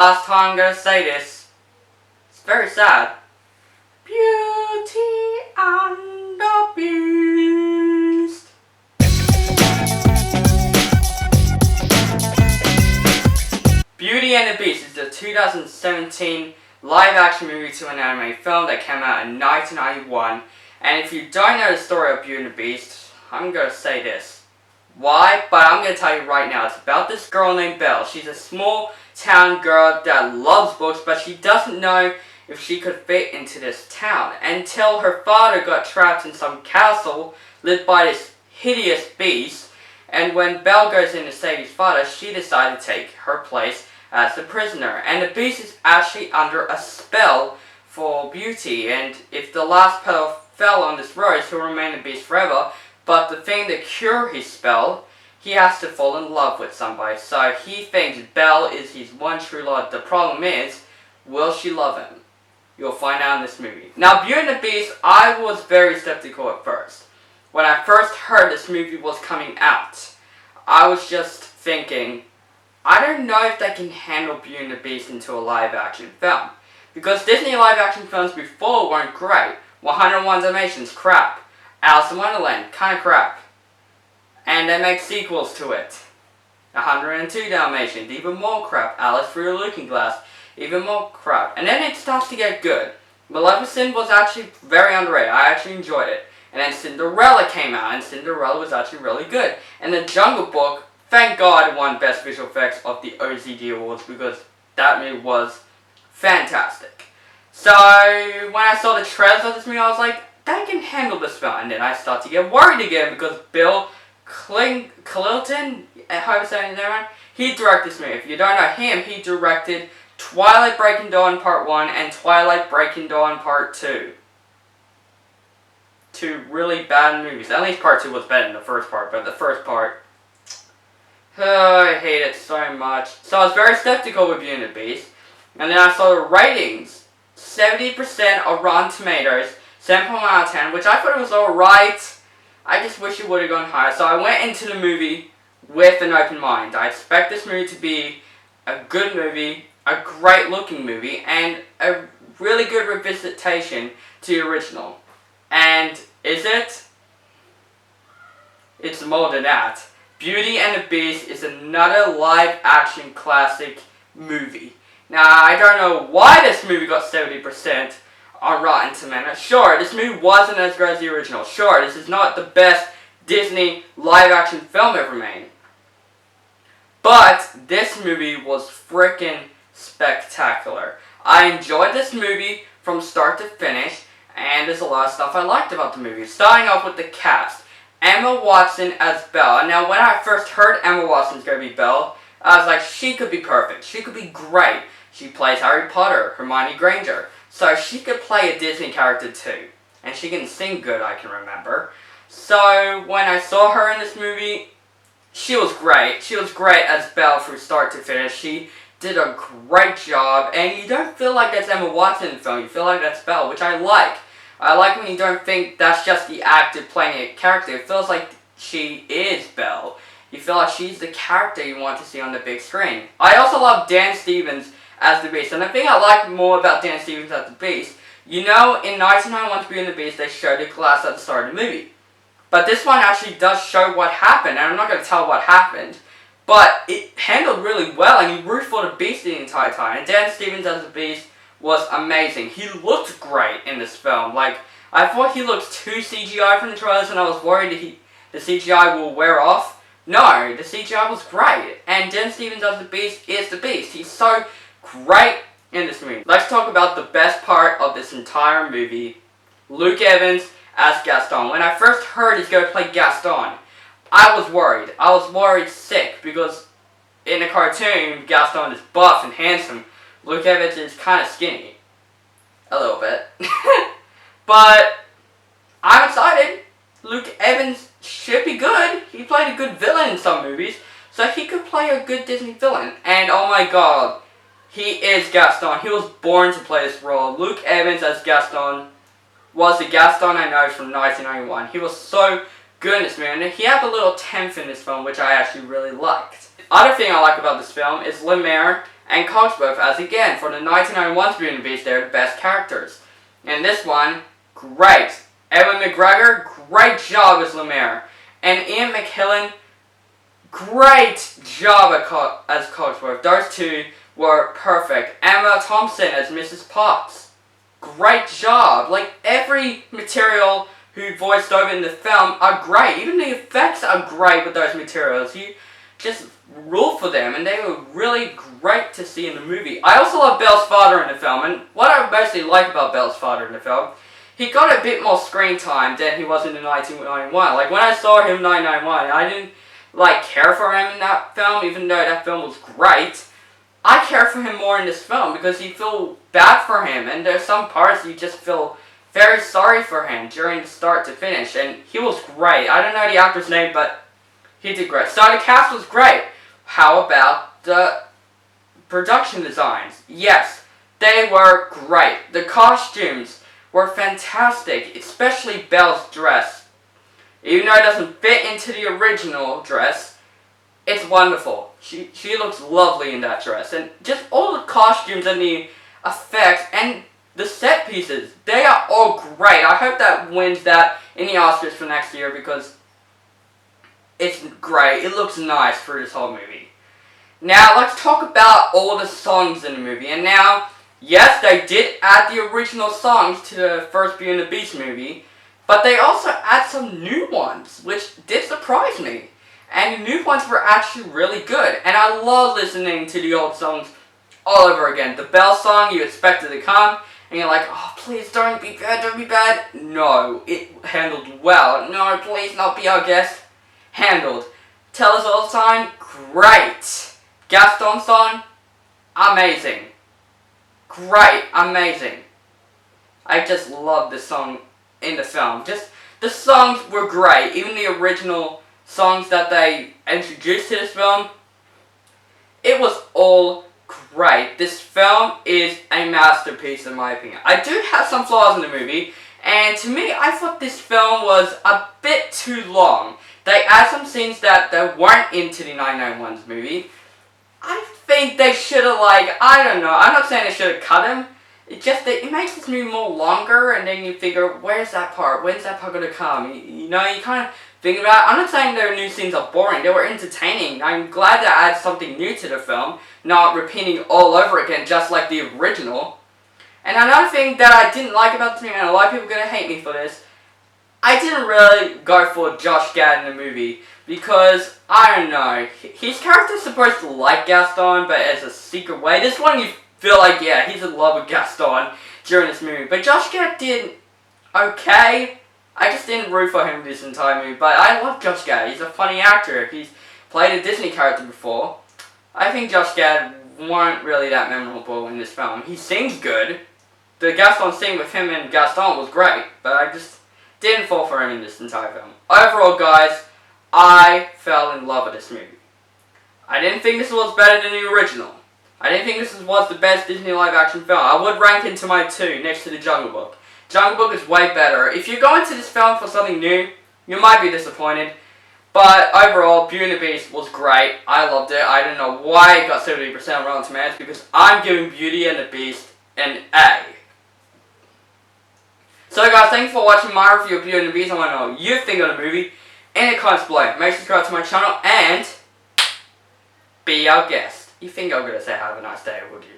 Last time I'm gonna say this. It's very sad. Beauty and the Beast. Beauty and the Beast is a 2017 live-action movie to an anime film that came out in 1991. And if you don't know the story of Beauty and the Beast, I'm gonna say this. Why? But I'm gonna tell you right now. It's about this girl named Belle. She's a small town girl that loves books, but she doesn't know if she could fit into this town until her father got trapped in some castle lit by this hideous beast. And when Belle goes in to save his father, she decided to take her place as the prisoner. And the beast is actually under a spell for Beauty, and if the last petal fell on this rose, he'll remain the beast forever. But the thing to cure his spell, he has to fall in love with somebody. So he thinks Belle is his one true love. The problem is, will she love him? You'll find out in this movie. Now, Beauty and the Beast, I was very skeptical at first. When I first heard this movie was coming out, I was just thinking, I don't know if they can handle Beauty and the Beast into a live-action film. Because Disney live-action films before weren't great. 101 Dalmatians, crap. Alice in Wonderland, kind of crap. And they make sequels to it. 102 Dalmatians, even more crap. Alice Through the Looking Glass, even more crap. And then it starts to get good. Maleficent was actually very underrated. I actually enjoyed it. And then Cinderella came out, and Cinderella was actually really good. And The Jungle Book, thank God, won Best Visual Effects of the OZD Awards, because that movie was fantastic. So, when I saw the trailers of this movie, I was like, they can handle this film. And then I start to get worried again, because Bill Clinton, however saying his name right, he directed this movie. If you don't know him, he directed Twilight Breaking Dawn Part 1 and Twilight Breaking Dawn Part 2. Two really bad movies. At least Part 2 was better than the first part, but the first part, I hate it so much. So I was very skeptical with Beauty and the Beast. And then I saw the ratings. 70% of Rotten Tomatoes, 7.1 out of 10, which I thought it was alright. I just wish it would have gone higher. So I went into the movie with an open mind. I expect this movie to be a good movie, a great looking movie, and a really good revisitation to the original. And is it? It's more than that. Beauty and the Beast is another live action classic movie. Now, I don't know why this movie got 70% on Rotten Tomatoes. Sure, this movie wasn't as good as the original. Sure, this is not the best Disney live-action film ever made. But this movie was freaking spectacular. I enjoyed this movie from start to finish, and there's a lot of stuff I liked about the movie. Starting off with the cast. Emma Watson as Belle. Now, when I first heard Emma Watson's going to be Belle, I was like, she could be perfect. She could be great. She plays Harry Potter, Hermione Granger. So she could play a Disney character too. And she can sing good, I can remember. So when I saw her in this movie, she was great. She was great as Belle from start to finish. She did a great job. And you don't feel like that's Emma Watson in the film. You feel like that's Belle, which I like. I like when you don't think that's just the actor playing a character. It feels like she is Belle. You feel like she's the character you want to see on the big screen. I also love Dan Stevens as the Beast. And the thing I like more about Dan Stevens as the Beast, you know, in 1991's Beauty and the Beast, they showed the glass at the start of the movie. But this one actually does show what happened, and I'm not going to tell what happened. But it handled really well, and you root for the Beast the entire time. And Dan Stevens as the Beast was amazing. He looked great in this film. Like, I thought he looked too CGI from the trailers, and I was worried the CGI will wear off. No, the CGI was great. And Dan Stevens as the Beast is the Beast. He's so great in this movie. Let's talk about the best part of this entire movie. Luke Evans as Gaston. When I first heard he's going to play Gaston, I was worried. I was worried sick, because in the cartoon, Gaston is buff and handsome. Luke Evans is kind of skinny. A little bit. But I'm excited. Luke Evans should be good. He played a good villain in some movies, so he could play a good Disney villain. And oh my god, he is Gaston. He was born to play this role. Luke Evans as Gaston was the Gaston I know from 1991. He was so good in this movie. And he had a little tenth in this film, which I actually really liked. The other thing I like about this film is Lemaire and Cogsworth as again. For the 1991's Beauty and the Beast, they're the best characters. And this one, great. Ewan McGregor, great job as Lemire. And Ian McKellen, great job as Cogsworth. Those two were perfect. Emma Thompson as Mrs. Potts, great job. Like, every material who voiced over in the film are great. Even the effects are great with those materials. You just rule for them, and they were really great to see in the movie. I also love Belle's father in the film, and what I mostly like about Belle's father in the film, he got a bit more screen time than he was in the 1991. Like, when I saw him in 1991, I didn't, like, care for him in that film, even though that film was great. I care for him more in this film, because you feel bad for him, and there's some parts you just feel very sorry for him during the start to finish, and he was great. I don't know the actor's name, but he did great. So the cast was great. How about the production designs? Yes, they were great. The costumes were fantastic, especially Belle's dress. Even though it doesn't fit into the original dress, it's wonderful. She looks lovely in that dress. And just all the costumes and the effects and the set pieces, they are all great. I hope that wins that in the Oscars for next year, because it's great. It looks nice for this whole movie. Now, let's talk about all the songs in the movie. And now, yes, they did add the original songs to the first Beauty and the Beast movie, but they also add some new ones, which did surprise me. And the new ones were actually really good. And I love listening to the old songs all over again. The Belle song, you expect it to come, and you're like, oh, please don't be bad, don't be bad. No, it handled well. No, please not be our guest. Handled. Tell Us All the Time, great. Gaston song, amazing. Great, amazing. I just love this song in the film. Just, the songs were great. Even the original songs that they introduced to this film, it was all great. This film is a masterpiece in my opinion. I do have some flaws in the movie, and to me, I thought this film was a bit too long. They add some scenes that weren't into the 991's movie. I think they should have, like, I don't know, I'm not saying they should have cut him. It just, it makes this movie more longer, and then you figure, where's that part? When's that part going to come? You know, you kind of think about it. I'm not saying their new scenes are boring. They were entertaining. I'm glad to add something new to the film, not repeating all over again, just like the original. And another thing that I didn't like about this movie, and a lot of people are going to hate me for this, I didn't really go for Josh Gad in the movie, because, I don't know, his character's supposed to like Gaston, but as a secret way. This one you feel like, yeah, he's in love with Gaston during this movie. But Josh Gad did okay. I just didn't root for him this entire movie. But I love Josh Gad. He's a funny actor. He's played a Disney character before. I think Josh Gad weren't really that memorable in this film. He sings good. The Gaston scene with him and Gaston was great, but I just didn't fall for him in this entire film. Overall, guys, I fell in love with this movie. I didn't think this was better than the original. I didn't think this was the best Disney live-action film. I would rank it to my 2 next to The Jungle Book. Jungle Book is way better. If you're going to this film for something new, you might be disappointed. But overall, Beauty and the Beast was great. I loved it. I don't know why it got 70% on Rotten Tomatoes, because I'm giving Beauty and the Beast an A. So guys, thank you for watching my review of Beauty and the Beast. I want to know what you think of the movie in the comments below. Make sure to subscribe to my channel and be our guest. You think I'm going to say have a nice day, would you?